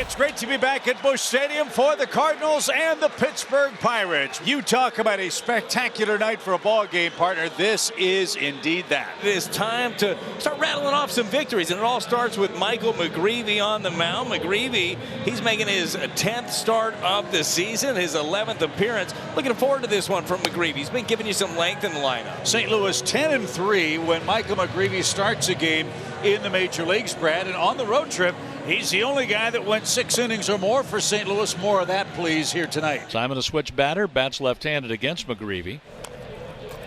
It's great to be back at Busch Stadium for the Cardinals and the Pittsburgh Pirates. You talk about a spectacular night for a ball game, partner. This is indeed that. It is time to start rattling off some victories, and it all starts with Michael McGrevy on the mound. McGrevy, he's making his 10th start of the season, his 11th appearance. Looking forward to this one from McGrevy. He's been giving you some length in the lineup. St. Louis 10-3 when Michael McGrevy starts a game in the major leagues, Brad, and on the road trip, he's the only guy that went 6 innings or more for St. Louis. More of that, please, here tonight. Simon, a switch batter, bats left-handed against McGrevy.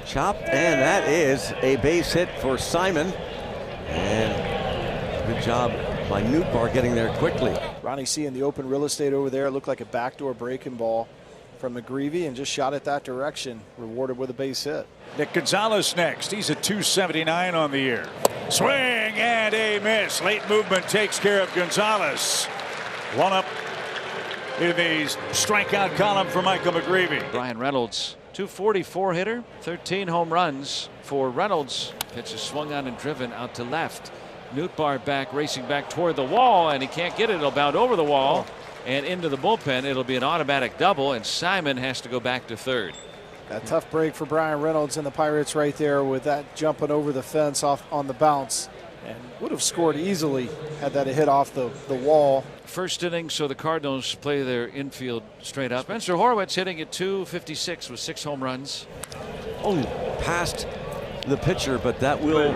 Chopped, and that is a base hit for Simon. And good job by Nootbaar getting there quickly. Ronnie C in the open real estate over there. It looked like a backdoor breaking ball from McGrevy and just shot it that direction, rewarded with a base hit. Nick Gonzalez next. He's at 279 on the year. Swing and a miss. Late movement takes care of Gonzalez. One up in the strikeout column for Michael McGrevy. Brian Reynolds, 244 hitter, 13 home runs for Reynolds. Pitch is swung on and driven out to left. Nootbaar back, racing back toward the wall, and he can't get it. It'll bound over the wall and into the bullpen. It'll be an automatic double, and Simon has to go back to third. That tough break for Brian Reynolds and the Pirates right there with that jumping over the fence off on the bounce, and would have scored easily had that hit off the wall. First inning, so the Cardinals play their infield straight up. Spencer Horwitz hitting at 256 with 6 home runs. Oh, past the pitcher, but that will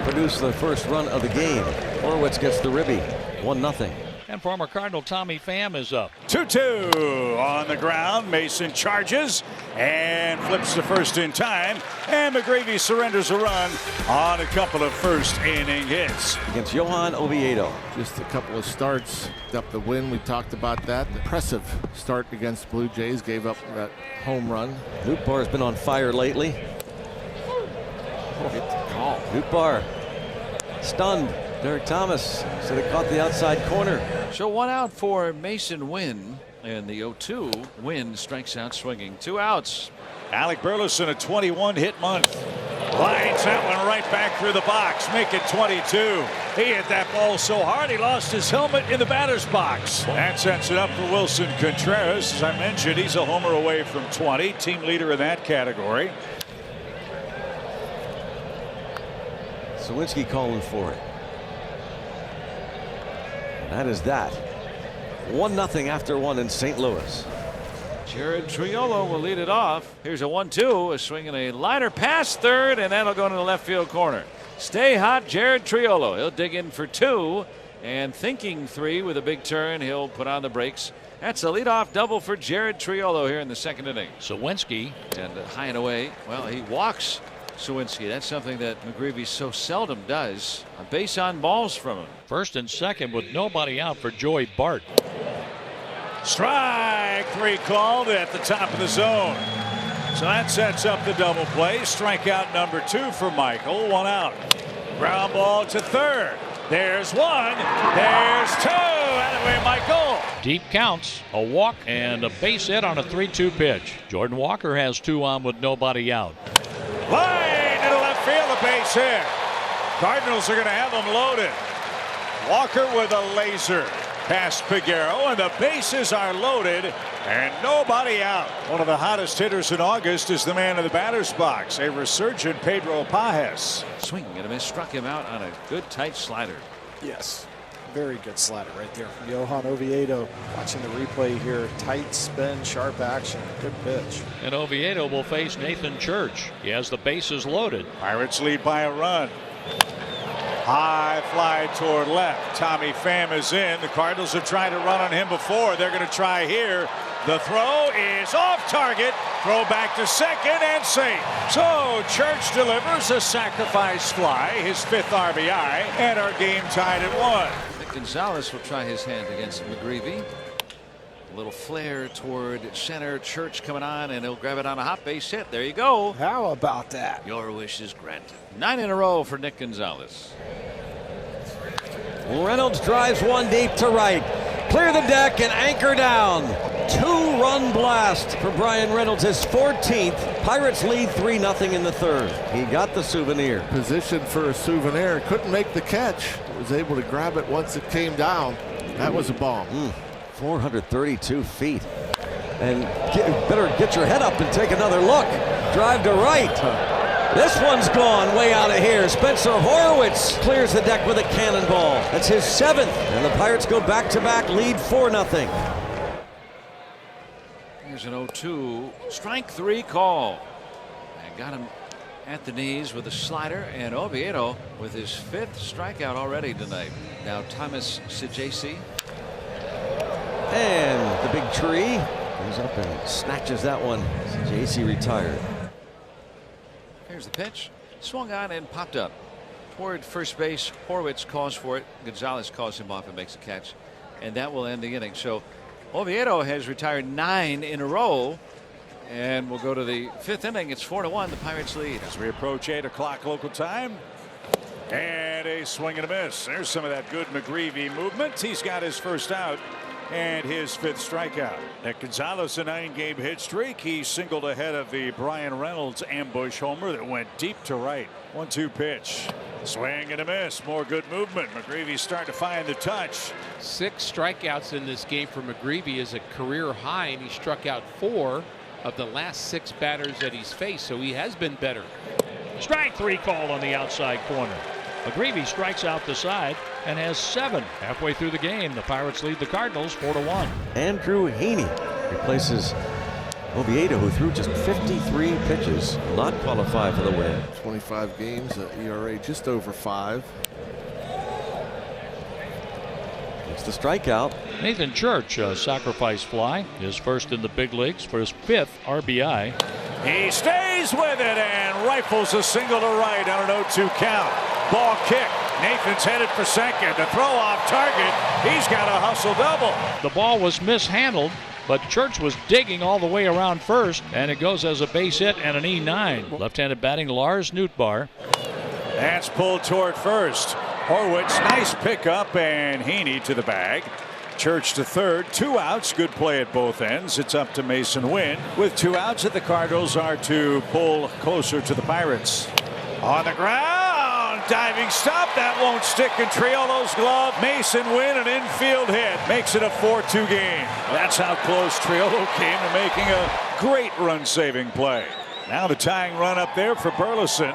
produce the first run of the game. Horwitz gets the ribby. 1-0. And former Cardinal Tommy Pham is up. 2-2 on the ground. Mason charges and flips the first in time. And McGrevy surrenders a run on a couple of first inning hits. Against Johan Oviedo. Just a couple of starts up the win. We talked about that. Impressive start against Blue Jays. Gave up that home run. Nootbaar has been on fire lately. Call. Nootbaar stunned. Derek Thomas should have caught the outside corner. So 1 out for Mason Wynn, and the 0-2. Wynn strikes out swinging. 2 outs. Alec Burleson, a 21 hit month. Lines that one right back through the box. Make it 22. He hit that ball so hard he lost his helmet in the batter's box. That sets it up for Wilson Contreras. As I mentioned, he's a homer away from 20. Team leader in that category. Sawinski calling for it. That is that. 1-0 after 1 in St. Louis. Jared Triolo will lead it off. Here's a 1-2, a swing and a liner past third, and that'll go into the left field corner. Stay hot, Jared Triolo. He'll dig in for 2, and thinking 3 with a big turn. He'll put on the brakes. That's a leadoff double for Jared Triolo here in the second inning. Sawinski. And high and away. Well, he walks Sawinski. That's something that McGrevy so seldom does. A base on balls from him. First and second with nobody out for Joey Bart. Strike 3 called at the top of the zone. So that sets up the double play. Strikeout number 2 for Michael. 1 out. Ground ball to third. There's 1. There's 2. Anyway, Michael. Deep counts, a walk, and a base hit on a 3-2 pitch. Jordan Walker has 2 on with nobody out. Line into left field, a base hit. Cardinals are going to have them loaded. Walker with a laser past Figueroa, and the bases are loaded, and nobody out. One of the hottest hitters in August is the man in the batter's box, a resurgent Pedro Pajes. Swing and a miss, struck him out on a good tight slider. Yes, very good slider right there from Johan Oviedo. Watching the replay here, tight spin, sharp action, good pitch. And Oviedo will face Nathan Church. He has the bases loaded. Pirates lead by a run. High fly toward left. Tommy Pham is in. The Cardinals have tried to run on him before. They're going to try here. The throw is off target. Throw back to second and safe. So Church delivers a sacrifice fly, his 5th RBI, and our game tied at 1. Nick Gonzalez will try his hand against McGrevy. A little flare toward center. Church coming on, and he'll grab it on a hot base hit. There you go. How about that? Your wish is granted. 9 in a row for Nick Gonzalez. Reynolds drives 1 deep to right. Clear the deck and anchor down. 2-run blast for Brian Reynolds, his 14th. Pirates lead 3-0 in the third. He got the souvenir. Positioned for a souvenir. Couldn't make the catch. Was able to grab it once it came down. That was a ball. 432 feet. And better get your head up and take another look. Drive to right. This one's gone way out of here. Spencer Horwitz clears the deck with a cannonball. That's his 7th. And the Pirates go back-to-back, lead 4-0. Here's an 0-2. Strike 3 call. And got him at the knees with a slider. And Oviedo with his 5th strikeout already tonight. Now Thomas Sajasi. And the big tree goes up and snatches that one. Sajasi retired. Here's the pitch. Swung on and popped up toward first base. Horwitz calls for it. Gonzalez calls him off and makes a catch. And that will end the inning. So Oviedo has retired 9 in a row. And we'll go to the 5th inning. It's 4-1. The Pirates lead. As we approach 8 o'clock local time. And a swing and a miss. There's some of that good McGrevy movement. He's got his first out and his 5th strikeout. At Gonzalez, a 9-game hit streak. He singled ahead of the Brian Reynolds ambush homer that went deep to right. 1-2 pitch. Swing and a miss. More good movement. McGrevy's starting to find the touch. 6 strikeouts in this game for McGrevy is a career high, and he struck out 4 of the last 6 batters that he's faced, so he has been better. Strike 3 called on the outside corner. McGrevy strikes out the side and has 7. Halfway through the game, the Pirates lead the Cardinals 4-1. Andrew Heaney replaces Oviedo, who threw just 53 pitches, not qualify for the win. 25 games, ERA just over 5. It's the strikeout. Nathan Church, a sacrifice fly, his first in the big leagues for his 5th RBI. He stays with it and rifles a single to right on an 0-2 count. Ball kick. Nathan's headed for second. The throw off target. He's got a hustle double. The ball was mishandled, but Church was digging all the way around first, and it goes as a base hit and an E9. Left-handed batting Lars Nootbaar. That's pulled toward first. Horwitz, nice pickup, and Heaney to the bag. Church to third, 2 outs. Good play at both ends. It's up to Mason Wynn. With 2 outs, the Cardinals are to pull closer to the Pirates. On the ground, diving stop. That won't stick in Triolo's glove. Mason Wynn, an infield hit, makes it a 4-2 game. That's how close Triolo came to making a great run-saving play. Now the tying run up there for Burleson.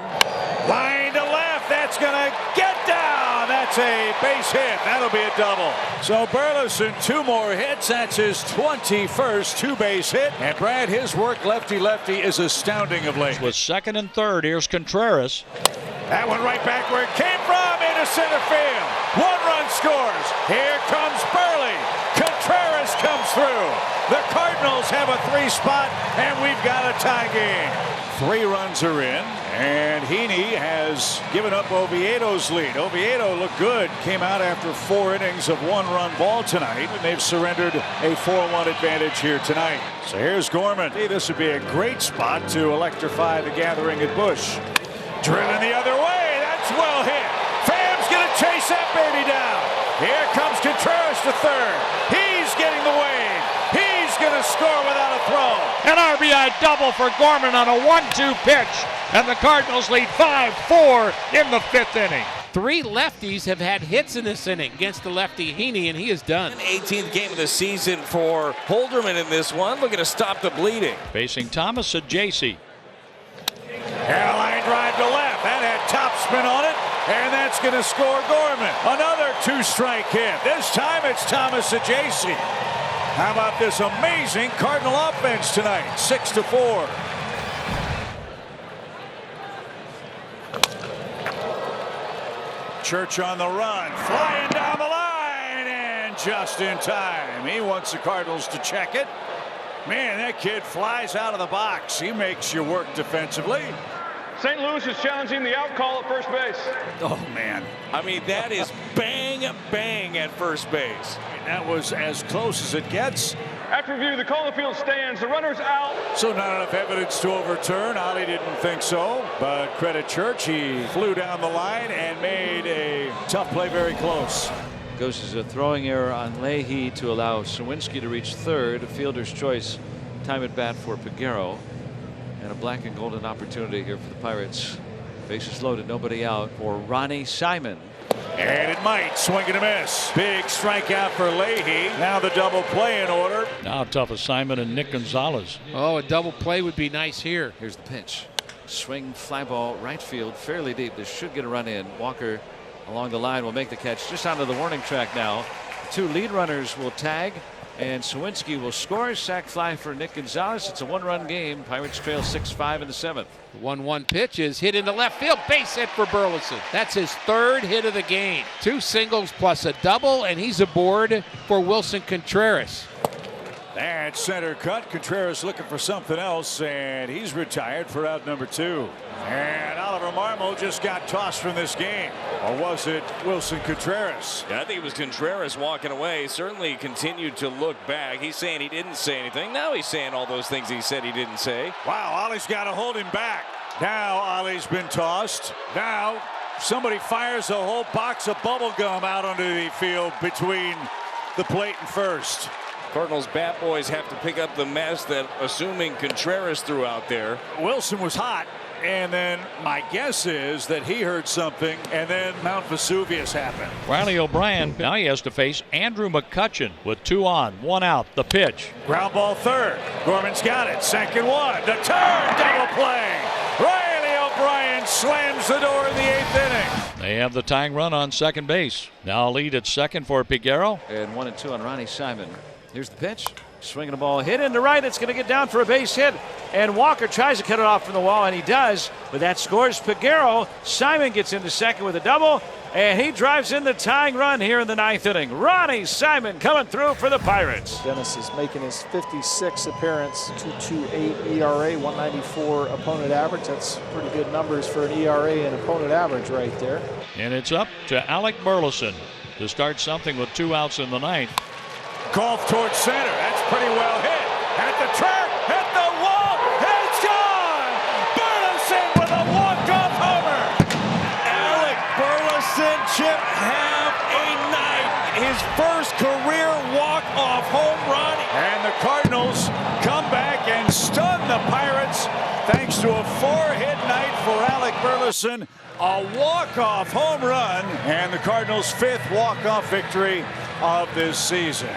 Line to left. That's going to get down. That's a base hit. That'll be a double. So Burleson, 2 more hits. That's his 21st 2-base hit. And Brad, his work lefty-lefty is astounding of late. With second and third, here's Contreras. That one right back where it came from, into center field. 1 run scores. Here comes Burley. Contreras comes through. The Cardinals have a 3 spot, and we've got a tie game. 3 runs are in, and Heaney has given up Oviedo's lead. Oviedo looked good. Came out after 4 innings of 1-run ball tonight, and they've surrendered a 4-1 advantage here tonight. So here's Gorman. Hey, this would be a great spot to electrify the gathering at Busch. Driven the other way. That's well hit. Pham's going to chase that baby down. Here comes Contreras to third. He's getting the wave. He's going to score without a throw. An RBI double for Gorman on a 1-2 pitch, and the Cardinals lead 5-4 in the 5th inning. 3 lefties have had hits in this inning against the lefty Heaney, and he is done. 18th game of the season for Holderman in this one, looking to stop the bleeding. Facing Thomas Sajasi. And a line drive to left. That had top spin on it, and that's going to score Gorman. Another 2-strike hit. This time it's Thomas Sajasi. How about this amazing Cardinal offense tonight? 6-4. Church on the run, flying down the line, and just in time. He wants the Cardinals to check it. Man, that kid flies out of the box. He makes you work defensively. St. Louis is challenging the out call at first base. Oh, man. I mean, that is bang, bang at first base. That was as close as it gets. After review, the call in the field stands. The runner's out. So not enough evidence to overturn. Ali didn't think so, but credit Church. He flew down the line and made a tough play very close. Goes as a throwing error on Leahy to allow Sawinski to reach third. A fielder's choice time at bat for Peguero. And a black and golden opportunity here for the Pirates. Bases loaded, nobody out for Ronnie Simon. And it might. Swing and a miss. Big strikeout for Leahy. Now the double play in order. Now a tough assignment in Nick Gonzalez. Oh, a double play would be nice here. Here's the pitch. Swing, fly ball, right field, fairly deep. This should get a run in. Walker along the line will make the catch just onto the warning track now. The two lead runners will tag, and Sawinski will score. Sac fly for Nick Gonzalez. It's a one-run game. Pirates trail 6-5 in the 7th. The 1-1 pitch is hit into left field. Base hit for Burleson. That's his third hit of the game. 2 singles plus a double, and he's aboard for Wilson Contreras. That's center cut. Contreras looking for something else, and he's retired for out number 2. And Oliver Marmol just got tossed from this game. Or was it Wilson Contreras? Yeah, I think it was Contreras walking away. Certainly continued to look back. He's saying he didn't say anything. Now he's saying all those things he said he didn't say. Wow, Ollie's got to hold him back. Now Ollie's been tossed. Now somebody fires a whole box of bubble gum out onto the field between the plate and first. Cardinals bat boys have to pick up the mess that assuming Contreras threw out there. Wilson was hot, and then my guess is that he heard something, and then Mount Vesuvius happened. Riley O'Brien, now he has to face Andrew McCutchen with 2 on, 1 out. The pitch. Ground ball third. Gorman's got it. Second one. The turn. Double play. Riley O'Brien slams the door in the 8th inning. They have the tying run on second base. Now lead at second for Piguero. And 1 and 2 on Ronnie Simon. Here's the pitch. Swinging the ball, hit into right. It's going to get down for a base hit. And Walker tries to cut it off from the wall, and he does. But that scores Piguero. Simon gets into second with a double, and he drives in the tying run here in the 9th inning. Ronnie Simon coming through for the Pirates. Dennis is making his 56th appearance. 2.28 ERA, 194 opponent average. That's pretty good numbers for an ERA and opponent average right there. And it's up to Alec Burleson to start something with 2 outs in the 9th. Golf towards center. That's pretty well hit. At the track, hit the wall, and it's gone! Burleson with a walk-off homer! Alec Burleson, Chip, have a night. His first career walk-off home run. And the Cardinals come back and stun the Pirates thanks to a 4-hit night for Alec Burleson. A walk-off home run, and the Cardinals' 5th walk-off victory of this season.